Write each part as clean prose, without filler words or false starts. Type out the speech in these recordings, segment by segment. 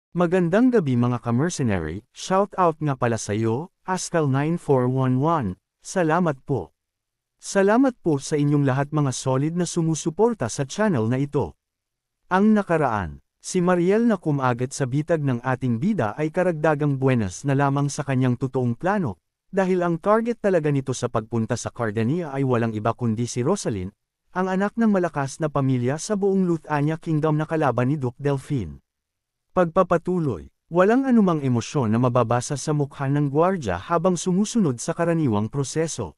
Magandang gabi mga ka-mercenary, shoutout nga pala sa'yo, Ascal9411, salamat po. Salamat po sa inyong lahat mga solid na sumusuporta sa channel na ito. Ang nakaraan, si Mariel na kumagat sa bitag ng ating bida ay karagdagang buenas na lamang sa kanyang totoong plano, dahil ang target talaga nito sa pagpunta sa Cardania ay walang iba kundi si Rosalyn, ang anak ng malakas na pamilya sa buong Luthania Kingdom na kalaban ni Duke Delphine. Pagpapatuloy, walang anumang emosyon na mababasa sa mukha ng gwardya habang sumusunod sa karaniwang proseso.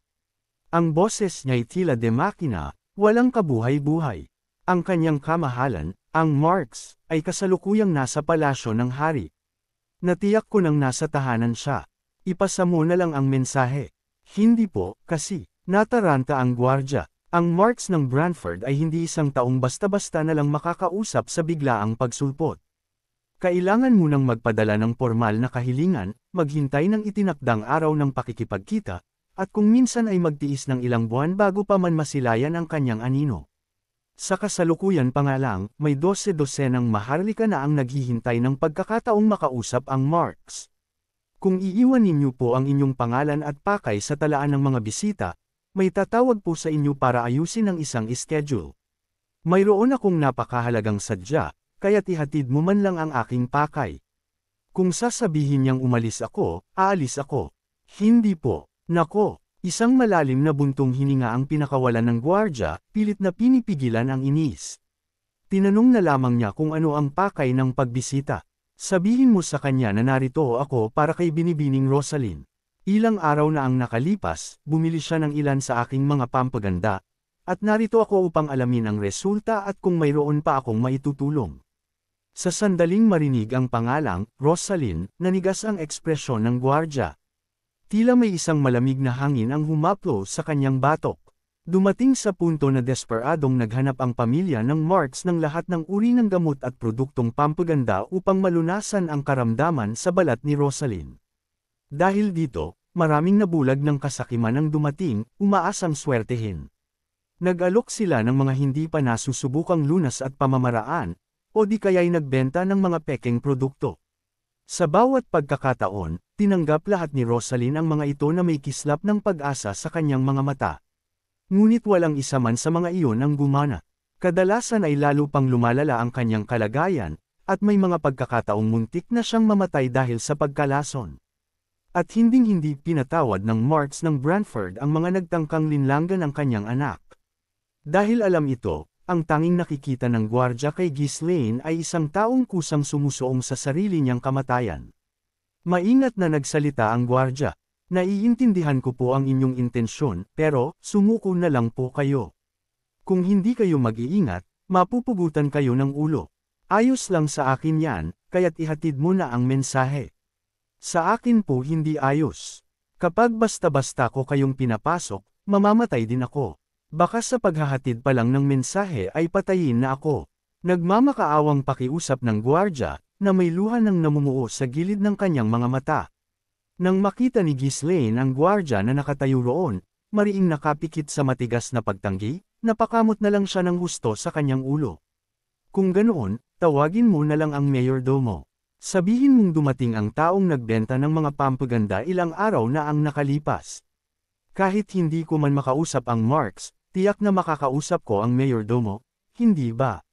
Ang boses niya'y tila de makina, walang kabuhay-buhay. Ang kanyang kamahalan, ang Marks, ay kasalukuyang nasa palasyo ng hari. Natiyak ko nang nasa tahanan siya. Ipasa mo na lang ang mensahe. Hindi po, kasi, nataranta ang gwardya. Ang Marks ng Branford ay hindi isang taong basta-basta na lang makakausap sa biglaang pagsulpot. Kailangan munang magpadala ng formal na kahilingan, maghintay ng itinakdang araw ng pakikipagkita, at kung minsan ay magtiis ng ilang buwan bago pa man masilayan ang kanyang anino. Sa kasalukuyan pa nga lang, may 12-dosenang maharlika na ang naghihintay ng pagkakataong makausap ang Marks. Kung iiwan ninyo po ang inyong pangalan at pakay sa talaan ng mga bisita, may tatawag po sa inyo para ayusin ang isang schedule. Mayroon akong napakahalagang sadya, kaya't ihatid mo man lang ang aking pakay. Kung sasabihin niyang umalis ako, aalis ako. Hindi po. Nako, isang malalim na buntong hininga ang pinakawalan ng gwardya, pilit na pinipigilan ang inis. Tinanong na lamang niya kung ano ang pakay ng pagbisita. Sabihin mo sa kanya na narito ako para kay Binibining Rosalyn. Ilang araw na ang nakalipas, bumili siya ng ilan sa aking mga pampaganda, at narito ako upang alamin ang resulta at kung mayroon pa akong maitutulong. Sa sandaling marinig ang pangalang, Rosalyn, nanigas ang ekspresyon ng gwardya. Tila may isang malamig na hangin ang humaplo sa kanyang batok. Dumating sa punto na desperadong naghanap ang pamilya ng Marks ng lahat ng uri ng gamot at produktong pampaganda upang malunasan ang karamdaman sa balat ni Rosalyn. Dahil dito, maraming nabulag ng kasakiman ang dumating, umaasang swertehin. Nag-alok sila ng mga hindi pa nasusubukang lunas at pamamaraan, o di kaya'y nagbenta ng mga pekeng produkto. Sa bawat pagkakataon, tinanggap lahat ni Rosalyn ang mga ito na may kislap ng pag-asa sa kanyang mga mata. Ngunit walang isa man sa mga iyon ang gumana. Kadalasan ay lalo pang lumalala ang kanyang kalagayan, at may mga pagkakataong muntik na siyang mamatay dahil sa pagkalason. At hinding-hindi pinatawad ng Marks ng Branford ang mga nagtangkang linlangan ng kanyang anak. Dahil alam ito, ang tanging nakikita ng gwardya kay Ghislaine ay isang taong kusang sumusuong sa sarili niyang kamatayan. Maingat na nagsalita ang gwardya. Naiintindihan ko po ang inyong intensyon, pero, sumuko na lang po kayo. Kung hindi kayo mag-iingat, mapupugutan kayo ng ulo. Ayos lang sa akin yan, kaya't ihatid mo na ang mensahe. Sa akin po hindi ayos. Kapag basta-basta ko kayong pinapasok, mamamatay din ako. Baka sa paghahatid pa lang ng mensahe ay patayin na ako. Nagmamakaawang pakiusap ng gwardya, na may luha ng namumuo sa gilid ng kanyang mga mata. Nang makita ni Ghislaine ang gwardya na nakatayo roon, mariing nakapikit sa matigas na pagtanggi, napakamot na lang siya ng husto sa kanyang ulo. Kung ganoon, tawagin mo na lang ang mayordomo. Sabihin mong dumating ang taong nagbenta ng mga pampaganda ilang araw na ang nakalipas. Kahit hindi ko man makausap ang Marks, tiyak na makakausap ko ang mayordomo, hindi ba?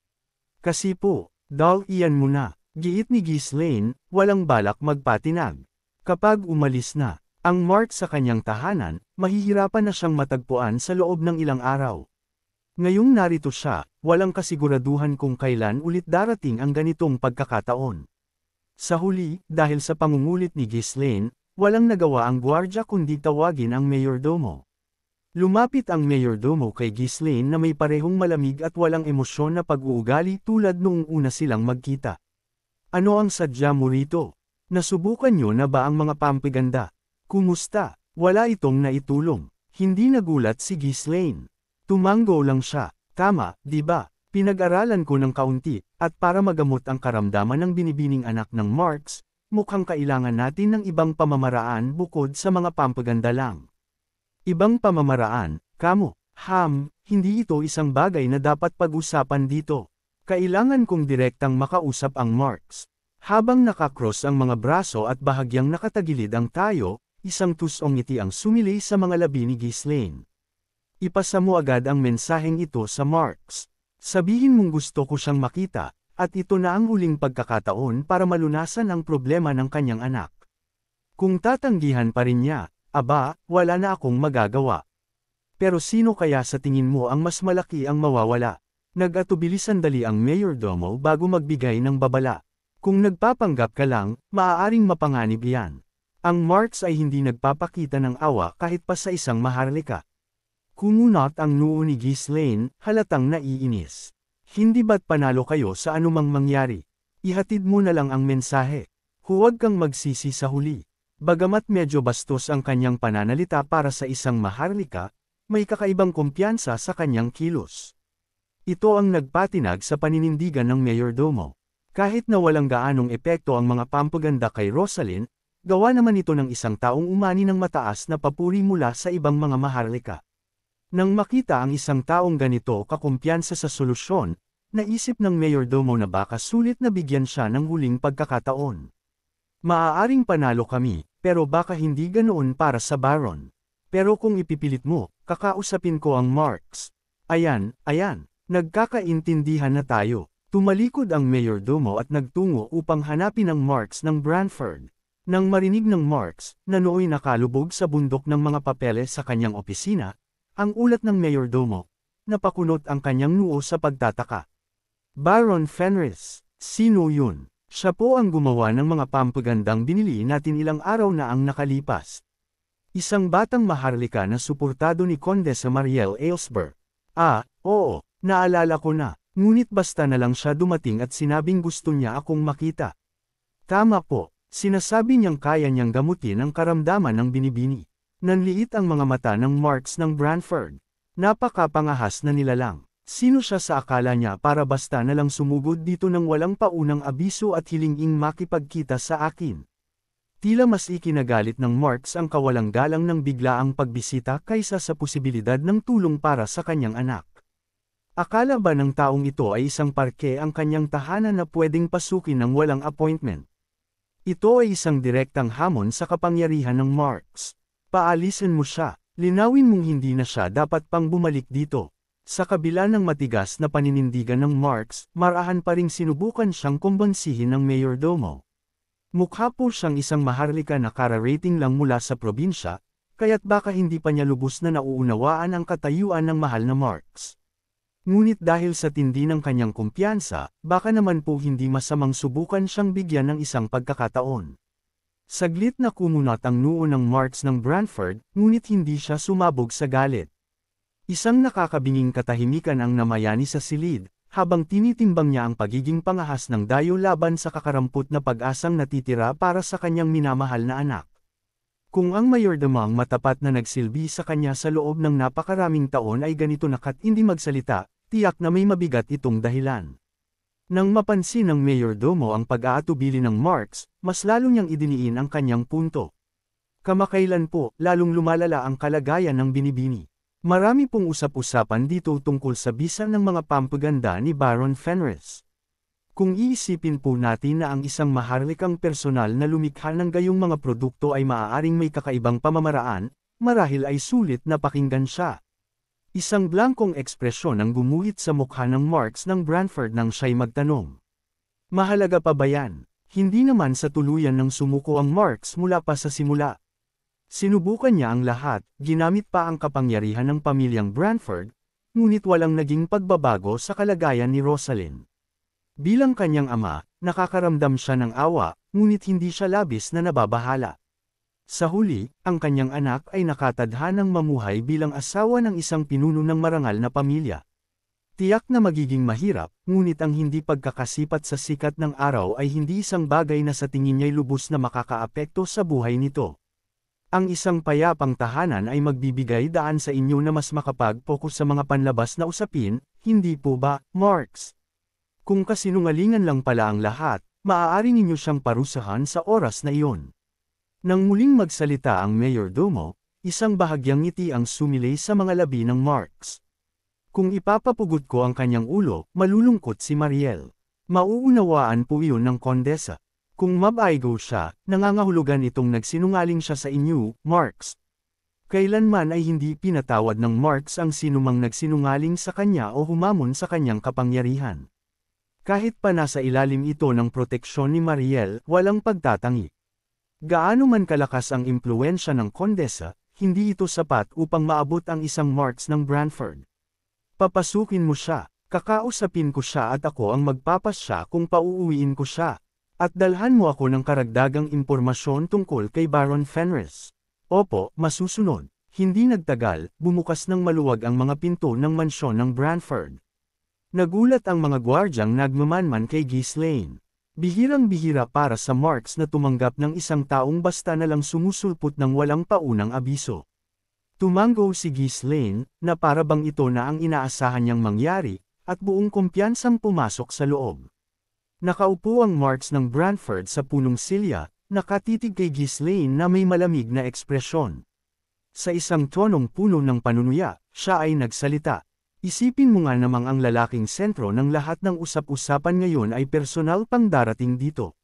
Kasi po, iyan mo na, giit ni Ghislaine, walang balak magpatinag. Kapag umalis na, ang Marks sa kanyang tahanan, mahihirapan na siyang matagpuan sa loob ng ilang araw. Ngayong narito siya, walang kasiguraduhan kung kailan ulit darating ang ganitong pagkakataon. Sa huli, dahil sa pangungulit ni Ghislaine, walang nagawa ang gwardya kundi tawagin ang mayordomo. Lumapit ang mayordomo kay Ghislaine na may parehong malamig at walang emosyon na pag-uugali tulad noong una silang magkita. Ano ang sadya mo rito? Nasubukan niyo na ba ang mga pampaganda? Kumusta? Wala itong naitulong. Hindi nagulat si Ghislaine. Tumanggo lang siya. Tama, di ba? Pinag-aralan ko ng kaunti, at para magamot ang karamdaman ng binibining anak ng Marks, mukhang kailangan natin ng ibang pamamaraan bukod sa mga pampaganda lang. Ibang pamamaraan, kamo, hindi ito isang bagay na dapat pag-usapan dito. Kailangan kong direktang makausap ang Marks. Habang nakakross ang mga braso at bahagyang nakatagilid ang tayo, isang tusong ngiti ang sumilay sa mga labi ni Ghislaine. Ipasa mo agad ang mensaheng ito sa Marks. Sabihin mong gusto ko siyang makita, at ito na ang huling pagkakataon para malunasan ang problema ng kanyang anak. Kung tatanggihan pa rin niya, aba, wala na akong magagawa. Pero sino kaya sa tingin mo ang mas malaki ang mawawala? Nag-atubili sandali ang mayordomo bago magbigay ng babala. Kung nagpapanggap ka lang, maaaring mapanganib iyan. Ang Marks ay hindi nagpapakita ng awa kahit pa sa isang maharlika. Kumunot ang noo ni Ghislaine, halatang naiinis. Hindi ba't panalo kayo sa anumang mangyari? Ihatid mo na lang ang mensahe. Huwag kang magsisi sa huli. Bagamat medyo bastos ang kanyang pananalita para sa isang maharlika, may kakaibang kumpiyansa sa kanyang kilos. Ito ang nagpatinag sa paninindigan ng mayordomo. Kahit na walang gaanong epekto ang mga pampaganda kay Rosalyn, gawa naman ito ng isang taong umani ng mataas na papuri mula sa ibang mga maharlika. Nang makita ang isang taong ganito kakumpiyansa sa solusyon, naisip ng mayordomo na baka sulit na bigyan siya ng huling pagkakataon. Maaaring panalo kami, pero baka hindi ganoon para sa Baron. Pero kung ipipilit mo, kakausapin ko ang Marks. Ayan, nagkakaintindihan na tayo. Tumalikod ang mayordomo at nagtungo upang hanapin ang Marks ng Branford. Nang marinig ng Marks, na nooy nakalubog sa bundok ng mga papeles sa kanyang opisina, ang ulat ng mayordomo, napakunot ang kanyang noo sa pagtataka. Baron Fenris, sino yun? Siya po ang gumawa ng mga pampagandang binili natin ilang araw na ang nakalipas. Isang batang maharlika na suportado ni Condesa Mariel Aylesbury. Oo, naalala ko na, ngunit basta na lang siya dumating at sinabing gusto niya akong makita. Tama po, sinasabi niyang kaya niyang gamutin ang karamdaman ng binibini. Nanliit ang mga mata ng Marks ng Branford. Napakapangahas na nilalang. Sino siya sa akala niya para basta na lang sumugod dito ng walang paunang abiso at hilinging makipagkita sa akin? Tila mas ikinagalit ng Marks ang kawalang galang ng biglaang pagbisita kaysa sa posibilidad ng tulong para sa kanyang anak. Akala ba ng taong ito ay isang parke ang kanyang tahanan na pwedeng pasukin ng walang appointment? Ito ay isang direktang hamon sa kapangyarihan ng Marks. Paalisin mo siya, linawin mong hindi na siya dapat pang bumalik dito. Sa kabila ng matigas na paninindigan ng Marks, marahan pa ring sinubukan siyang kumbansihin ng mayordomo. Mukha po siyang isang maharlika na kararating lang mula sa probinsya, kaya't baka hindi pa niya lubos na nauunawaan ang katayuan ng mahal na Marks. Ngunit dahil sa tindi ng kanyang kumpiyansa, baka naman po hindi masamang subukan siyang bigyan ng isang pagkakataon. Saglit na kumunat ang noo ng Marks ng Branford, ngunit hindi siya sumabog sa galit. Isang nakakabinging katahimikan ang namayani sa silid, habang tinitimbang niya ang pagiging pangahas ng dayo laban sa kakarampot na pag-asang natitira para sa kanyang minamahal na anak. Kung ang mayordomong matapat na nagsilbi sa kanya sa loob ng napakaraming taon ay ganito nakat hindi magsalita, tiyak na may mabigat itong dahilan. Nang mapansin ng mayordomo ang pag-aatubili ng Marks, mas lalo niyang idiniin ang kanyang punto. Kamakailan po, lalong lumalala ang kalagayan ng binibini. Marami pong usap-usapan dito tungkol sa bisa ng mga pampaganda ni Baron Fenris. Kung iisipin po natin na ang isang maharlikang personal na lumikha ng gayong mga produkto ay maaaring may kakaibang pamamaraan, marahil ay sulit na pakinggan siya. Isang blankong ekspresyon ang gumuhit sa mukha ng Marks ng Branford nang siya'y magtanong. Mahalaga pa ba yan? Hindi naman sa tuluyan ng sumuko ang Marks mula pa sa simula. Sinubukan niya ang lahat, ginamit pa ang kapangyarihan ng pamilyang Branford, ngunit walang naging pagbabago sa kalagayan ni Rosalyn. Bilang kanyang ama, nakakaramdam siya ng awa, ngunit hindi siya labis na nababahala. Sa huli, ang kanyang anak ay nakatadhanang mamuhay bilang asawa ng isang pinuno ng marangal na pamilya. Tiyak na magiging mahirap, ngunit ang hindi pagkakasipat sa sikat ng araw ay hindi isang bagay na sa tingin niya'y lubos na makakaapekto sa buhay nito. Ang isang payapang tahanan ay magbibigay daan sa inyo na mas makapag-focus sa mga panlabas na usapin, hindi po ba, Marks? Kung kasinungalingan lang pala ang lahat, maaari ninyo siyang parusahan sa oras na iyon. Nang muling magsalita ang mayordomo, isang bahagyang ngiti ang sumilay sa mga labi ng Marks. Kung ipapapugot ko ang kanyang ulo, malulungkot si Mariel. Mauunawaan po iyon ng kondesa. Kung mabaigo siya, nangangahulugan itong nagsinungaling siya sa inyo, Marx. Kailanman ay hindi pinatawad ng Marx ang sinumang nagsinungaling sa kanya o humamon sa kanyang kapangyarihan. Kahit pa nasa ilalim ito ng proteksyon ni Mariel, walang pagtatangi. Gaano man kalakas ang impluwensya ng kondesa, hindi ito sapat upang maabot ang isang Marx ng Branford. Papasukin mo siya, kakausapin ko siya at ako ang magpapasya kung pauuwiin ko siya. At dalhan mo ako ng karagdagang impormasyon tungkol kay Baron Fenris. Opo, masusunod. Hindi nagtagal, bumukas ng maluwag ang mga pinto ng mansyon ng Branford. Nagulat ang mga gwardyang nagmamanman kay Ghislaine. Bihirang-bihira para sa Marx na tumanggap ng isang taong basta na lang sumusulpot ng walang paunang abiso. Tumango si Ghislaine, na para bang ito na ang inaasahan niyang mangyari, at buong kumpiyansang pumasok sa loob. Nakaupo ang Marx ng Branford sa punong silya, nakatitig kay Ghislaine na may malamig na ekspresyon. Sa isang tonong puno ng panunuya, siya ay nagsalita. Isipin mo nga namang ang lalaking sentro ng lahat ng usap-usapan ngayon ay personal pang darating dito.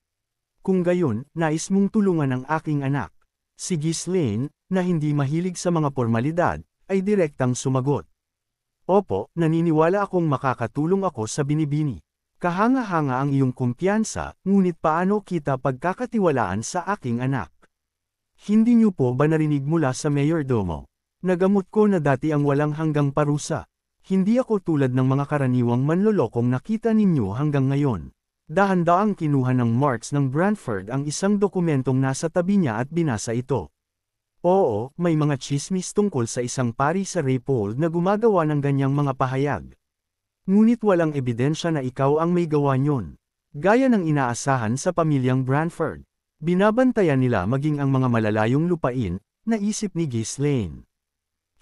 Kung gayon, nais mong tulungan ang aking anak. Si Ghislaine, na hindi mahilig sa mga formalidad, ay direktang sumagot. Opo, naniniwala akong makakatulong ako sa binibini. Kahanga-hanga ang iyong kumpiyansa, ngunit paano kita pagkakatiwalaan sa aking anak? Hindi niyo po ba narinig mula sa mayordomo? Nagamot ko na dati ang walang hanggang parusa. Hindi ako tulad ng mga karaniwang manlolokong nakita ninyo hanggang ngayon. Dahan-daang kinuha ng Marx ng Branford ang isang dokumentong nasa tabi niya at binasa ito. Oo, may mga tsismis tungkol sa isang pari sa Raypole na gumagawa ng ganyang mga pahayag. Ngunit walang ebidensya na ikaw ang may gawa niyon. Gaya ng inaasahan sa pamilyang Branford. Binabantayan nila maging ang mga malalayong lupain, naisip ni Ghislaine.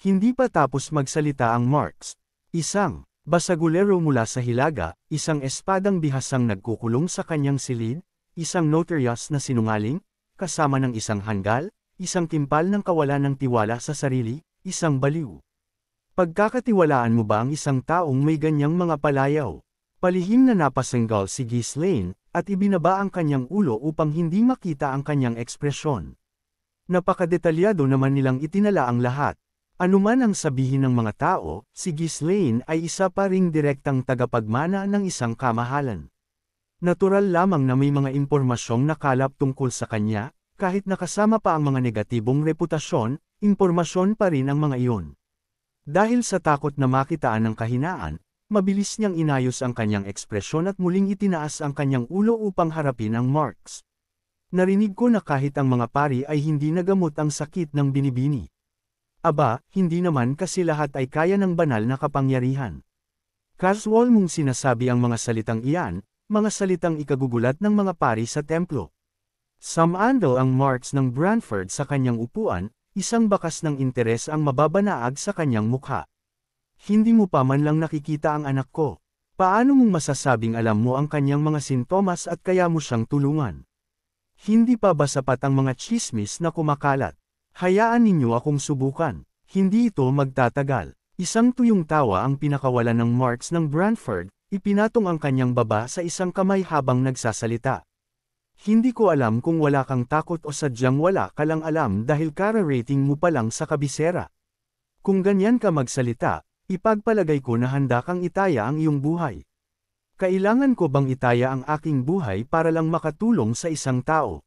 Hindi pa tapos magsalita ang Marx. Isang basagulero mula sa Hilaga, isang espadang bihasang nagkukulong sa kanyang silid, isang notorious na sinungaling, kasama ng isang hanggal, isang timpal ng kawalan ng tiwala sa sarili, isang baliw. Pagkakatiwalaan mo ba ang isang taong may ganyang mga palayaw? Palihim na napasenggal si Ghislaine, at ibinaba ang kanyang ulo upang hindi makita ang kanyang ekspresyon. Napakadetalyado naman nilang itinala ang lahat. Anuman ang sabihin ng mga tao, si Ghislaine ay isa pa ring direktang tagapagmana ng isang kamahalan. Natural lamang na may mga impormasyong nakalap tungkol sa kanya, kahit nakasama pa ang mga negatibong reputasyon, impormasyon pa rin ang mga iyon. Dahil sa takot na makitaan ng kahinaan, mabilis niyang inayos ang kanyang ekspresyon at muling itinaas ang kanyang ulo upang harapin ang Marx. Narinig ko na kahit ang mga pari ay hindi nagamot ang sakit ng binibini. Aba, hindi naman kasi lahat ay kaya ng banal na kapangyarihan. Casual mong sinasabi ang mga salitang iyan, mga salitang ikagugulat ng mga pari sa templo. Samandal ang Marx ng Branford sa kanyang upuan, isang bakas ng interes ang mababanaag sa kanyang mukha. Hindi mo pa man lang nakikita ang anak ko. Paano mong masasabing alam mo ang kanyang mga sintomas at kaya mo siyang tulungan? Hindi pa ba sapat ang mga tsismis na kumakalat? Hayaan ninyo akong subukan. Hindi ito magtatagal. Isang tuyong tawa ang pinakawalan ng Marx ng Branford, ipinatong ang kanyang baba sa isang kamay habang nagsasalita. Hindi ko alam kung wala kang takot o sadyang wala ka lang alam dahil kara-rating mo pa lang sa kabisera. Kung ganyan ka magsalita, ipagpalagay ko na handa kang itaya ang iyong buhay. Kailangan ko bang itaya ang aking buhay para lang makatulong sa isang tao?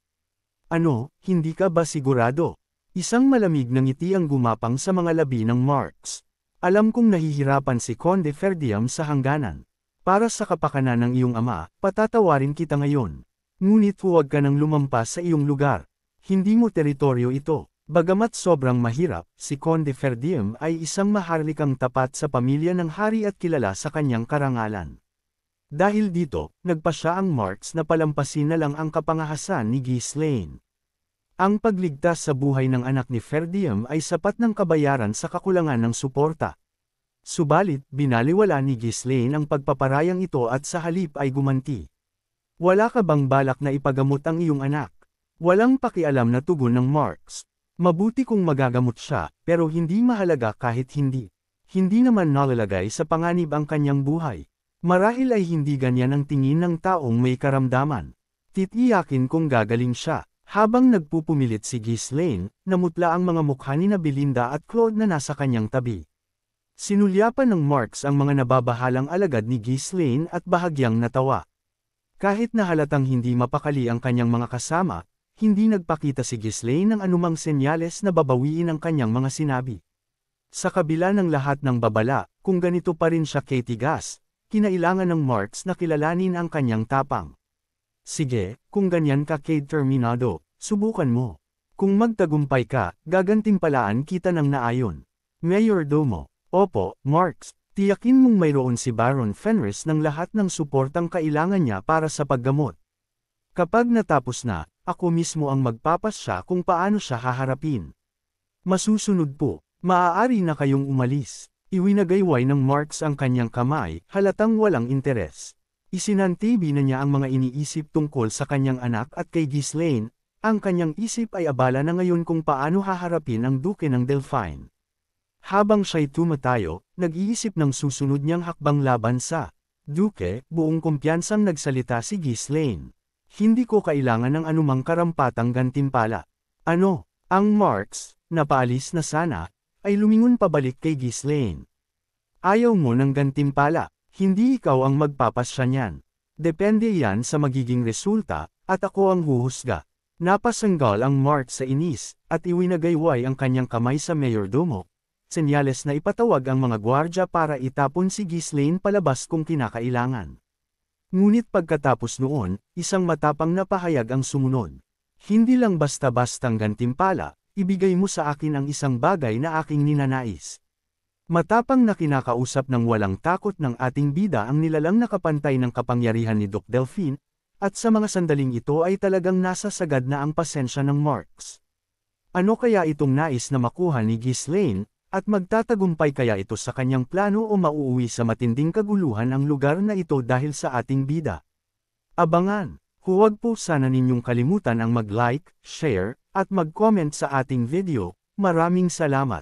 Ano, hindi ka ba sigurado? Isang malamig na ngiti ang gumapang sa mga labi ng Marx. Alam kong nahihirapan si Conde Ferdiam sa hangganan. Para sa kapakanan ng iyong ama, patatawarin kita ngayon. Ngunit huwag ka nang lumampas sa iyong lugar. Hindi mo teritoryo ito. Bagamat sobrang mahirap, si Conde Ferdiam ay isang maharlikang tapat sa pamilya ng hari at kilala sa kanyang karangalan. Dahil dito, nagpasya ang Marx na palampasin na lang ang kapangahasan ni Ghislaine. Ang pagligtas sa buhay ng anak ni Ferdiam ay sapat ng kabayaran sa kakulangan ng suporta. Subalit, binaliwala ni Ghislaine ang pagpaparayang ito at sa halip ay gumanti. Wala ka bang balak na ipagamot ang iyong anak? Walang pakialam na tugon ng Marx. Mabuti kung magagamot siya, pero hindi mahalaga kahit hindi. Hindi naman nalalagay sa panganib ang kanyang buhay. Marahil ay hindi ganyan ang tingin ng taong may karamdaman. Titiyakin kung gagaling siya. Habang nagpupumilit si Ghislaine, namutla ang mga mukha ni na Belinda at Claude na nasa kanyang tabi. Sinulyapan ng Marks ang mga nababahalang alagad ni Ghislaine at bahagyang natawa. Kahit na halatang hindi mapakali ang kanyang mga kasama, hindi nagpakita si Ghislaine ng anumang senyales na babawiin ang kanyang mga sinabi. Sa kabila ng lahat ng babala, kung ganito pa rin siya katigas, kinailangan ng Marks na kilalanin ang kanyang tapang. Sige, kung ganyan ka terminado, subukan mo. Kung magtagumpay ka, gagantimpalaan kita ng naayon. Mayor Domo. Opo, Marks, tiyakin mong mayroon si Baron Fenris ng lahat ng suportang kailangan niya para sa paggamot. Kapag natapos na, ako mismo ang magpapasya kung paano siya haharapin. Masusunod po, maaari na kayong umalis. Iwinagayway ng Marks ang kanyang kamay, halatang walang interes. Isinantibi na niya ang mga iniisip tungkol sa kanyang anak at kay Ghislaine, ang kanyang isip ay abala na ngayon kung paano haharapin ang Duke ng Delphine. Habang siya'y tumatayo, nag-iisip ng susunod niyang hakbang laban sa Duke, buong kumpiyansang nagsalita si Ghislaine. Hindi ko kailangan ng anumang karampatang gantimpala. Ano? Ang Marks, napaalis na sana, ay lumingon pabalik kay Ghislaine. Ayaw mo ng gantimpala. Hindi ikaw ang magpapasya niyan. Depende yan sa magiging resulta, at ako ang huhusga. Napasanggal ang Marks sa inis, at iwinagayway ang kanyang kamay sa mayordomo. Senyales na ipatawag ang mga gwardya para itapon si Ghislaine palabas kung kinakailangan. Ngunit pagkatapos noon, isang matapang na pahayag ang sumunod. Hindi lang basta-bastang gantimpala, ibigay mo sa akin ang isang bagay na aking ninanais. Matapang na kinakausap ng walang takot ng ating bida ang nilalang nakapantay ng kapangyarihan ni Duc Delphine, at sa mga sandaling ito ay talagang nasa sagad na ang pasensya ng Marks. Ano kaya itong nais na makuha ni Ghislaine, at magtatagumpay kaya ito sa kanyang plano o mauuwi sa matinding kaguluhan ang lugar na ito dahil sa ating bida? Abangan! Huwag po sana ninyong kalimutan ang mag-like, share, at mag-comment sa ating video. Maraming salamat!